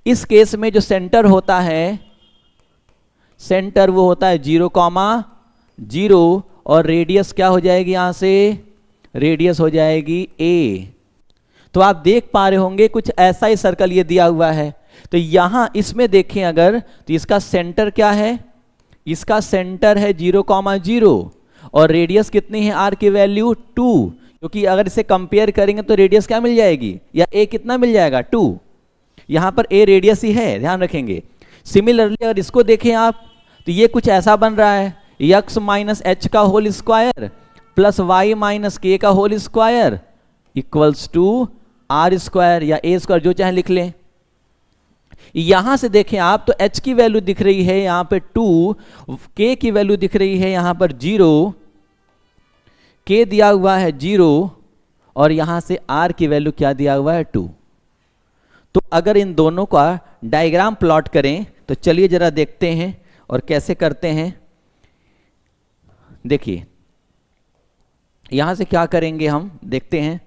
इस केस में जो सेंटर होता है, सेंटर वो होता है 0,0, और रेडियस क्या हो जाएगी, यहां से रेडियस हो जाएगी a। तो आप देख पा रहे होंगे कुछ ऐसा ही सर्कल ये दिया हुआ है। तो यहां इसमें देखें अगर, तो इसका सेंटर क्या है, इसका सेंटर है 0,0, और रेडियस कितनी है, r की वैल्यू 2, क्योंकि अगर इसे कंपेयर करेंगे तो रेडियस क्या मिल जाएगी, या a कितना मिल जाएगा 2, यहां पर a रेडियस ही है, ध्यान रखेंगे। सिमिलरली अगर इसको देखें आप तो ये कुछ ऐसा बन रहा है, x - h का होल स्क्वायर + y - k का होल स्क्वायर = r² या a², जो चाहे लिख लें। यहां से देखें आप तो h की वैल्यू दिख रही है यहां पे 2, k की वैल्यू दिख रही है यहां पर 0, k दिया हुआ है 0, और यहां से r की वैल्यू क्या दिया हुआ है 2। तो अगर इन दोनों का डायग्राम प्लॉट करें तो चलिए जरा देखते हैं और कैसे करते हैं। देखिए यहां से क्या करेंगे हम देखते हैं।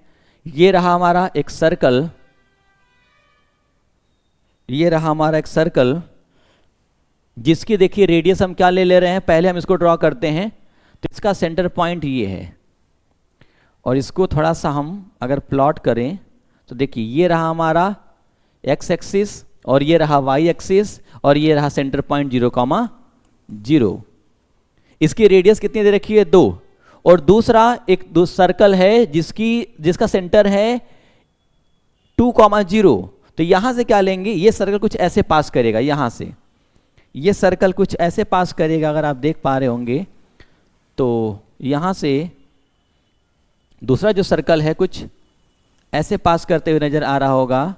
ये रहा हमारा एक सर्कल, ये रहा हमारा एक सर्कल जिसकी देखिए रेडियस हम क्या ले रहे हैं, पहले हम इसको ड्रॉ करते हैं। तो इसका सेंटर पॉइंट ये है, और इसको थोड़ा सा हम अगर प्लॉट करें तो देखिए ये रहा हमारा एक्स एक्सिस, और ये रहा वाई एक्सिस, और ये रहा सेंटर पॉइंट 0,0। इसकी रेडियस कितनी दे रखी है 2, और दूसरा एक सर्कल है जिसका सेंटर है 2,0। तो यहां से क्या लेंगे, ये सर्कल कुछ ऐसे पास करेगा, यहां से ये सर्कल कुछ ऐसे पास करेगा, अगर आप देख पा रहे होंगे तो यहां से दूसरा जो सर्कल है कुछ ऐसे पास करते हुए नजर आ रहा होगा।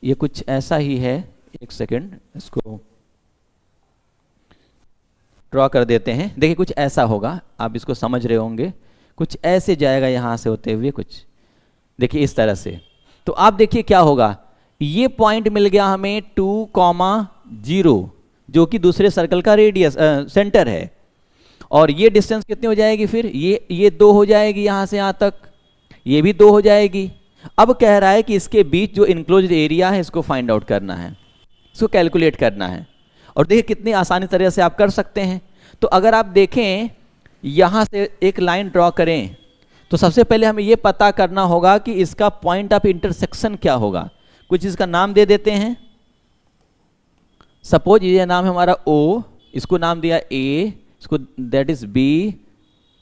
ये कुछ ऐसा ही है, एक सेकंड इसको ड्रॉ कर देते हैं। देखिए कुछ ऐसा होगा, आप इसको समझ रहे होंगे, कुछ ऐसे जाएगा यहां से होते हुए, कुछ देखिए इस तरह से। तो आप देखिए क्या होगा, ये पॉइंट मिल गया हमें 2,0 जो कि दूसरे सर्कल का रेडियस सेंटर है, और ये डिस्टेंस कितनी हो जाएगी फिर, ये 2 हो जाएगी यहां से यहां तक, ये भी 2 हो जाएगी। अब कह रहा है कि इसके बीच जो इनक्लोज्ड एरिया है इसको फाइंड आउट करना है, इसको कैलकुलेट करना है। और देखिए कितनी आसानी तरह से आप कर सकते हैं। तो अगर आप देखें यहां से एक लाइन ड्रॉ करें, तो सबसे पहले हमें यह पता करना होगा कि इसका पॉइंट ऑफ इंटरसेक्शन क्या होगा। कुछ इसका नाम दे देते हैं, सपोज ये नाम है हमारा O, इसको नाम दिया A, इसको दैट इज B,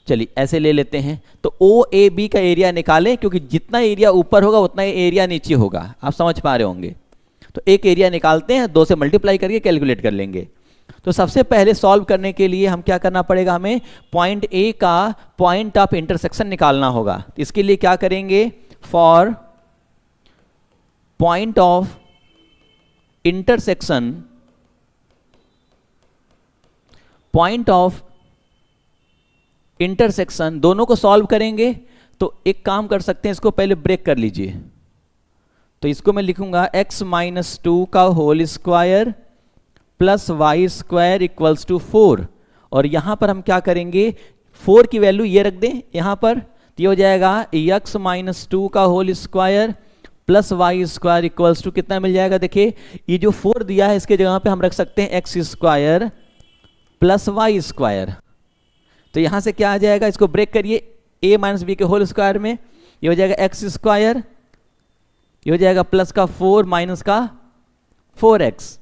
चलिए ऐसे ले लेते हैं। तो OAB का एरिया निकालें, क्योंकि जितना एरिया ऊपर होगा उतना एरिया नीचे होगा, आप समझ पा रहे होंगे। तो एक एरिया निकालते हैं, 2 से मल्टीप्लाई करके कैलकुलेट कर लेंगे। तो सबसे पहले सॉल्व करने के लिए हम क्या करना पड़ेगा, हमें पॉइंट ए का पॉइंट ऑफ इंटरसेक्शन निकालना होगा। इसके लिए क्या करेंगे, for point of intersection, point of intersection दोनों को सॉल्व करेंगे। तो एक काम कर सकते हैं, इसको पहले ब्रेक कर लीजिए। तो इसको मैं लिखूंगा x-2 का whole square plus Y square equals to 4, और यहां पर हम क्या करेंगे, 4 की वैल्यू ये रख दें यहां पर, तो ये हो जाएगा x-2 का whole square plus Y square equals to कितना मिल जाएगा। देखिए ये जो 4 दिया है इसके जगह पे हम रख सकते हैं X square plus Y square. तो यहां से क्या आ जाएगा, इसको ब्रेक करिए, a माइनस बी के होल स्क्वायर में ये हो जाएगा एक्स स्क्वायर, ये हो जाएगा प्लस का 4 माइनस का 4x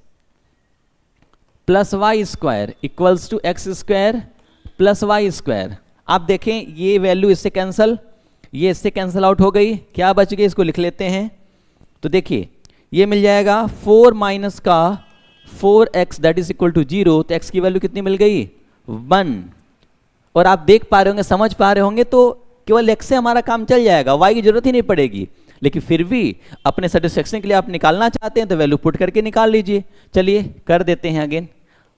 plus Y square equals to X square plus Y square. आप देखें ये वैल्यू इससे कैंसल, ये इससे कैंसल आउट हो गई, क्या बच गई, इसको लिख लेते हैं। तो देखिए ये मिल जाएगा 4 माइनस का 4x that is equal to 0। तो x की वैल्यू कितनी मिल गई, 1। और आप देख पा रहे होंगे, समझ पा रहे होंगे, तो केवल x से हमारा काम चल जाएगा, y की जरूरत ही नहीं पड़ेगी। लेकिन फिर भी अपने सेटिस्फेक्शन के लिए आप निकालना चाहते हैं तो वैल्यू पुट करके निकाल लीजिए। चलिए कर देते हैं, अगेन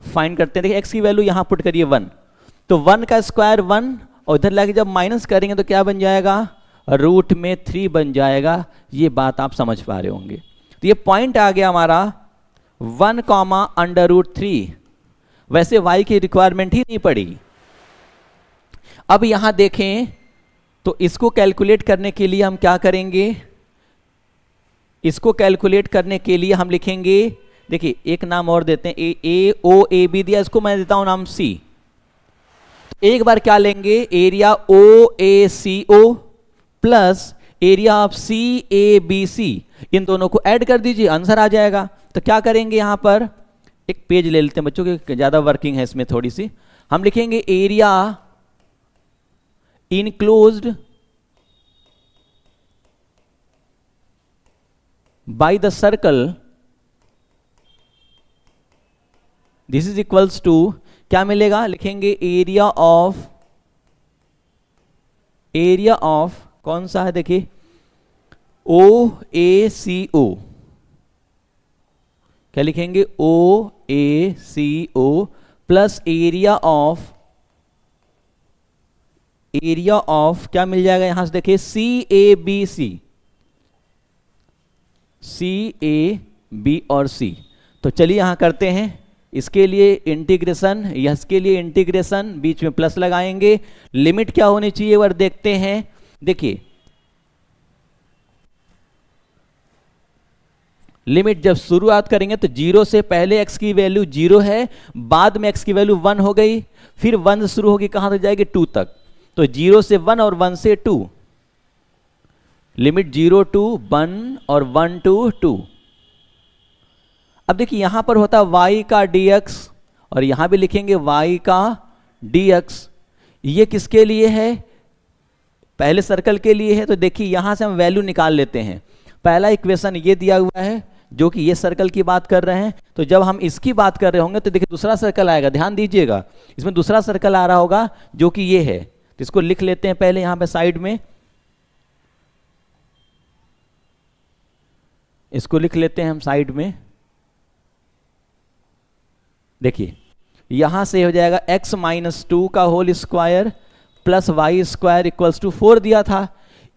फाइंड करते हैं। देखिए x की वैल्यू यहां पुट करिए 1, तो 1 का स्क्वायर 1, और इधर लाके जब माइनस करेंगे तो क्या बन जाएगा, रूट में 3 बन जाएगा। ये बात आप समझ पा रहे होंगे। तो ये पॉइंट आ गया हमारा 1,√3। वैसे y की रिक्वायरमेंट ही नहीं पड़ी। अब यहां देखें तो इसको कैलकुलेट करने के लिए हम क्या करेंगे, इसको कैलकुलेट करने के लिए हम लिखेंगे, देखिए एक नाम और देते हैं, AOAB दिया, इसको मैं देता हूं नाम C। एक बार क्या लेंगे, area OACO plus area of CABC, इन दोनों को ऐड कर दीजिए, आंसर आ जाएगा। तो क्या करेंगे, यहां पर एक पेज ले लेते हैं बच्चों के, ज्यादा वर्किंग है इसमें थोड़ी सी। हम लिखेंगे area enclosed by the circle, this is equals to, क्या मिलेगा, लिखेंगे एरिया ऑफ कौन सा है, देखिए OACO, क्या लिखेंगे, OACO प्लस एरिया ऑफ क्या मिल जाएगा यहां से, देखिए CAB और C। तो चलिए यहां करते हैं, इसके लिए इंटीग्रेशन, इसके लिए इंटीग्रेशन, बीच में प्लस लगाएंगे। लिमिट क्या होनी चाहिए वो देखते हैं। देखिए लिमिट जब शुरुआत करेंगे तो 0 से पहले x की वैल्यू 0 है, बाद में x की वैल्यू 1 हो गई, फिर 1 से शुरू होगी, कहां तक जाएगी 2 तक, तो 0 से 1 और 1 से 2, लिमिट 0 to 1 और 1 to 2। अब देखिए यहां पर होता y का dx और यहां भी लिखेंगे y का dx। ये किसके लिए है? पहले सर्कल के लिए है। तो देखिए यहां से हम वैल्यू निकाल लेते हैं। पहला इक्वेशन ये दिया हुआ है जो कि ये सर्कल की बात कर रहे हैं, तो जब हम इसकी बात कर रहे होंगे तो देखिए दूसरा सर्कल आएगा, ध्यान दीजिएगा इसमें दूसरा सर्कल आ रहा होगा जो कि ये है। तो इसको लिख लेते हैं पहले यहां पे साइड में, इसको लिख लेते हैं हम साइड में। देखिए यहां से हो जाएगा x माइनस 2 का whole square plus Y square equals to 4 दिया था।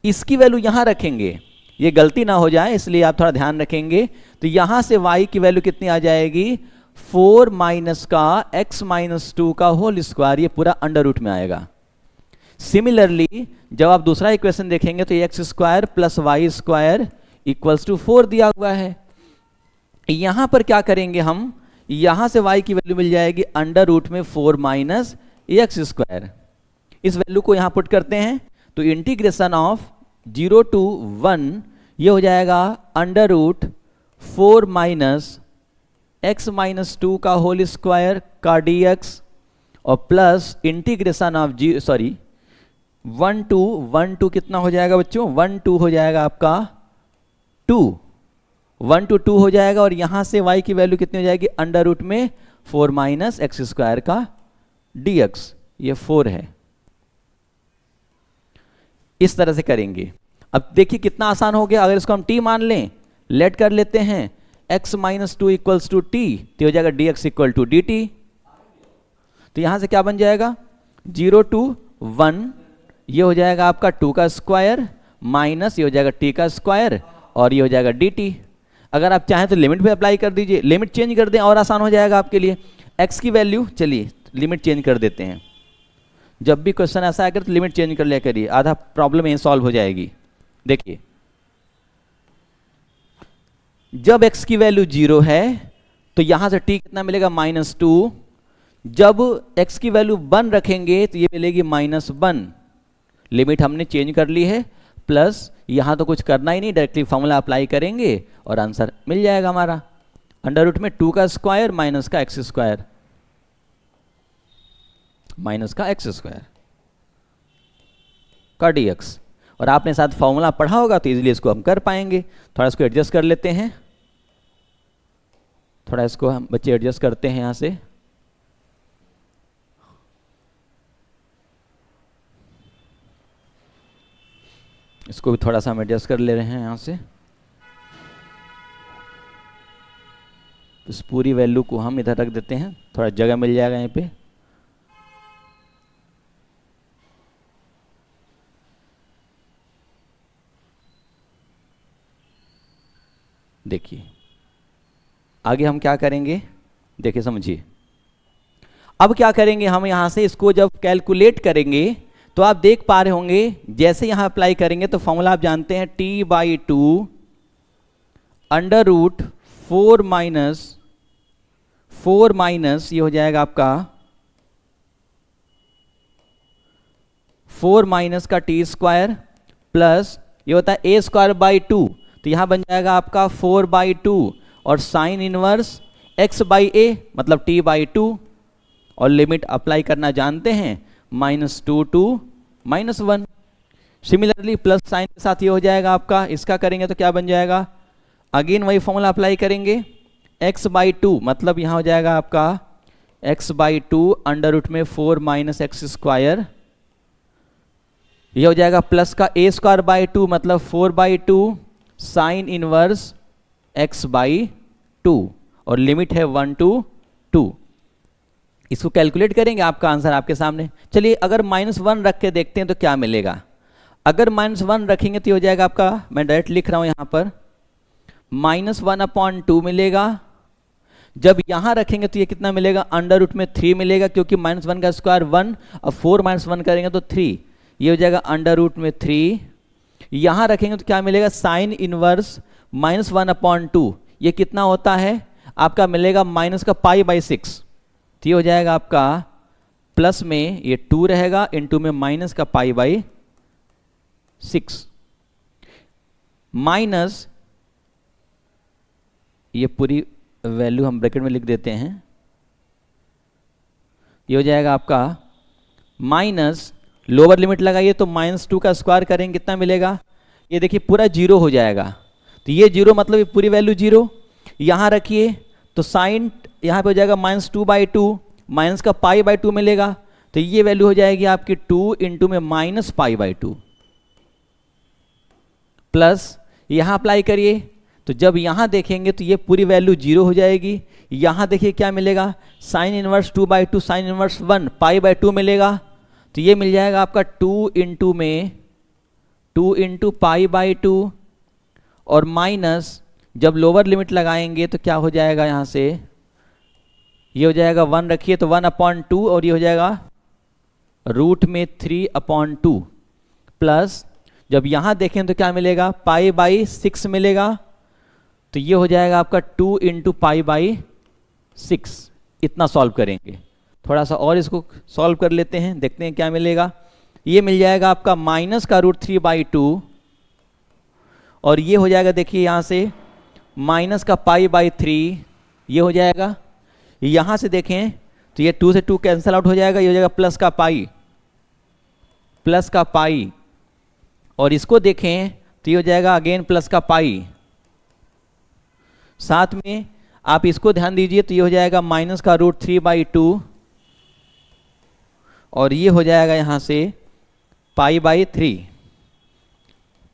इसकी वैल्यू यहां रखेंगे, ये गलती ना हो जाए इसलिए आप थोड़ा ध्यान रखेंगे। तो यहां से y की वैल्यू कितनी आ जाएगी? 4 माइनस का x माइनस 2 का होल स्क्वायर, ये पूरा अंडर रूट में आएगा। सिमिलरली जब आप दूसरा इक्वेशन देखेंगे तो x square plus Y square equals to 4 दिया हुआ है। यहां पर क्या करेंगे हम, यहां से y की वैल्यू मिल जाएगी अंडर रूट में 4 माइनस एक्स स्क्वायर। इस वैल्यू को यहां पुट करते हैं तो इंटीग्रेशन ऑफ 0 to 1 ये हो जाएगा under root 4 minus x minus 2 का होल स्क्वायर का dx और प्लस इंटीग्रेशन ऑफ 1 to कितना हो जाएगा बच्चों? 1 to हो जाएगा आपका 2, 1 to 2 हो जाएगा। और यहां से y की वैल्यू कितनी हो जाएगी? अंडर रूट में 4 माइनस एक्स स्क्वायर का dx, ये 4 है। इस तरह से करेंगे। अब देखिए कितना आसान हो गया। अगर इसको हम t मान लें, लेट कर लेते हैं x minus 2 equals to t, तो हो जाएगा dx इक्वल टू dt। तो यहां से क्या बन जाएगा? 0 to 1 ये हो जाएगा आपका 2 का स्क्वायर माइनस ये हो जाएगा t का स्क्वायर और ये हो जाएगा dt। अगर आप चाहें तो लिमिट भी अप्लाई कर दीजिए, लिमिट चेंज कर दें और आसान हो जाएगा आपके लिए। x की वैल्यू, चलिए लिमिट चेंज कर देते हैं। जब भी क्वेश्चन ऐसा आएगा तो लिमिट चेंज कर लिया करिए, आधा प्रॉब्लम यहीं सॉल्व हो जाएगी। देखिए जब x की वैल्यू 0 है तो यहां से t कितना मिलेगा? -2। जब x की वैल्यू 1 रखेंगे तो ये मिलेगी -1। लिमिट हमने चेंज कर ली है, प्लस यहां तो कुछ करना ही नहीं, डायरेक्टली फॉर्मूला अप्लाई करेंगे और आंसर मिल जाएगा हमारा। अंडर रूट में 2 का स्क्वायर माइनस का एक्स स्क्वायर, माइनस का एक्स स्क्वायर का dx। और आपने साथ फॉर्मूला पढ़ा होगा तो इजीली इसको हम कर पाएंगे। थोड़ा इसको एडजस्ट कर लेते हैं, थोड़ा इसको हम बच्चे एडजस्ट करते हैं यहां से। इसको भी थोड़ा सा हम एडजस्ट कर ले रहे हैं यहां से। इस पूरी वैल्यू को हम इधर रख देते हैं, थोड़ा जगह मिल जाएगा यहीं पे। देखिए आगे हम क्या करेंगे, देखिए समझिए। अब क्या करेंगे हम, यहां से इसको जब कैलकुलेट करेंगे तो आप देख पा रहे होंगे जैसे यहां अप्लाई करेंगे तो फॉर्मूला आप जानते हैं t/2 अंडर रूट 4 माइनस ये हो जाएगा आपका 4 माइनस का टी स्क्वायर प्लस ये होता है a स्क्वायर बाई 2। तो यहां बन जाएगा आपका 4/2 और साइन इनवर्स x/a मतलब t/2 और लिमिट अप्लाई करना जानते हैं -2 to -1। सिमिलरली प्लस साइन के साथ ये हो जाएगा आपका, इसका करेंगे तो क्या बन जाएगा? अगेन वही फॉर्मूला अप्लाई करेंगे, x/2 मतलब यहां हो जाएगा आपका x/2 अंडर रूट में 4 माइनस एक्स स्क्वायर, ये हो जाएगा प्लस का a स्क्वायर बाई 2 मतलब 4/2 साइन इनवर्स x/2 और लिमिट है 1 to 2। इसको कैलकुलेट करेंगे, आपका आंसर आपके सामने। चलिए अगर -1 रख के देखते हैं तो क्या मिलेगा। अगर -1 रखेंगे तो हो जाएगा आपका, मैं डायरेक्ट लिख रहा हूं यहां पर, -1/2 मिलेगा। जब यहाँ रखेंगे तो ये कितना मिलेगा, अंडर रूट में 3 मिलेगा, क्योंकि -1 का स्क्वायर 1, अब 4 - 1 करेंगे तो 3, ये हो जाएगा अंडर रूट में 3। यहाँ रखेंगे तो क्या मिलेगा, साइन इनवर्स -1/2, ये कितना होता है आपका, मिलेगा माइनस का π/6, तो ये हो जाएगा आपका प्लस में ये 2 रहेगा, इनटू में माइनस का π/6 माइनस, ये पूरी वैल्यू हम ब्रैकेट में लिख देते हैं, ये हो जाएगा आपका माइनस, लोअर लिमिट लगाइए तो -2 का स्क्वायर करेंगे कितना मिलेगा, ये देखिए पूरा 0 हो जाएगा, तो ये 0 मतलब ये पूरी वैल्यू 0। यहाँ रखिए तो साइन यहाँ पे हो जाएगा -2/2, माइनस का π/2 मिलेगा, तो ये वैल्यू हो जाएगी आपकी 2 इंटू में -π/2 प्लस, यहाँ अप्लाई करिए तो जब यहाँ देखेंगे तो ये पूरी वैल्यू 0 हो जाएगी। यहाँ देखिए क्या मिलेगा, साइन इनवर्स 2/2 साइन इनवर्स 1 π/2 मिलेगा, तो ये मिल जाएगा आपका 2 इंटू π/2 और माइनस, जब लोअर लिमिट लगाएंगे तो क्या हो जाएगा, यहाँ से ये हो जाएगा 1 रखिए तो 1/2 और ये हो जाएगा रूट में 3/2 प्लस, जब यहाँ देखें तो क्या मिलेगा, π/6 मिलेगा, तो ये हो जाएगा आपका 2 इंटू π/6। इतना सॉल्व करेंगे, थोड़ा सा और इसको सॉल्व कर लेते हैं, देखते हैं क्या मिलेगा। ये मिल जाएगा आपका माइनस का √3/2 और ये हो जाएगा देखिए यहाँ से माइनस का π/3, ये हो जाएगा। यहाँ से देखें तो ये 2 से 2 कैंसिल आउट हो जाएगा, ये हो जाएगा प्लस का पाई, और इसको देखें तो ये हो जाएगा अगेन प्लस का पाई। साथ में आप इसको ध्यान दीजिए तो ये हो जाएगा माइनस का √3/2 और ये हो जाएगा यहाँ से π/3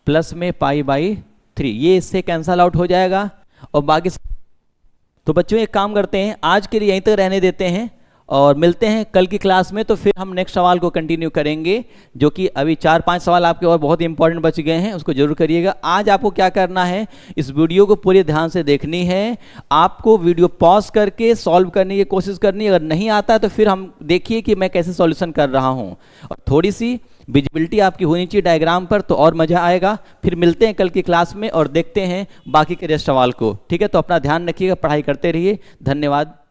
प्लस में π/3, ये इससे कैंसल आउट हो जाएगा और बाकी। तो बच्चों एक काम करते हैं, आज के लिए यहीं तक रहने देते हैं और मिलते हैं कल की क्लास में, तो फिर हम नेक्स्ट सवाल को कंटिन्यू करेंगे, जो कि अभी 4-5 सवाल आपके और बहुत इंपॉर्टेंट बच गए हैं, उसको जरूर करिएगा। आज आपको क्या करना है, इस वीडियो को पूरे ध्यान से देखनी है, आपको वीडियो पॉज करके सॉल्व करने की कोशिश करनी है। अगर नहीं आता है तो फिर हम देखिए कि मैं कैसे सॉल्यूशन कर रहा हूँ, और थोड़ी सी विजिबिलिटी आपकी होनी चाहिए डायग्राम पर, तो और मज़ा आएगा। फिर मिलते हैं कल की क्लास में और देखते हैं बाकी के रेस्ट सवाल को, ठीक है। तो अपना ध्यान रखिएगा, पढ़ाई करते रहिए, धन्यवाद।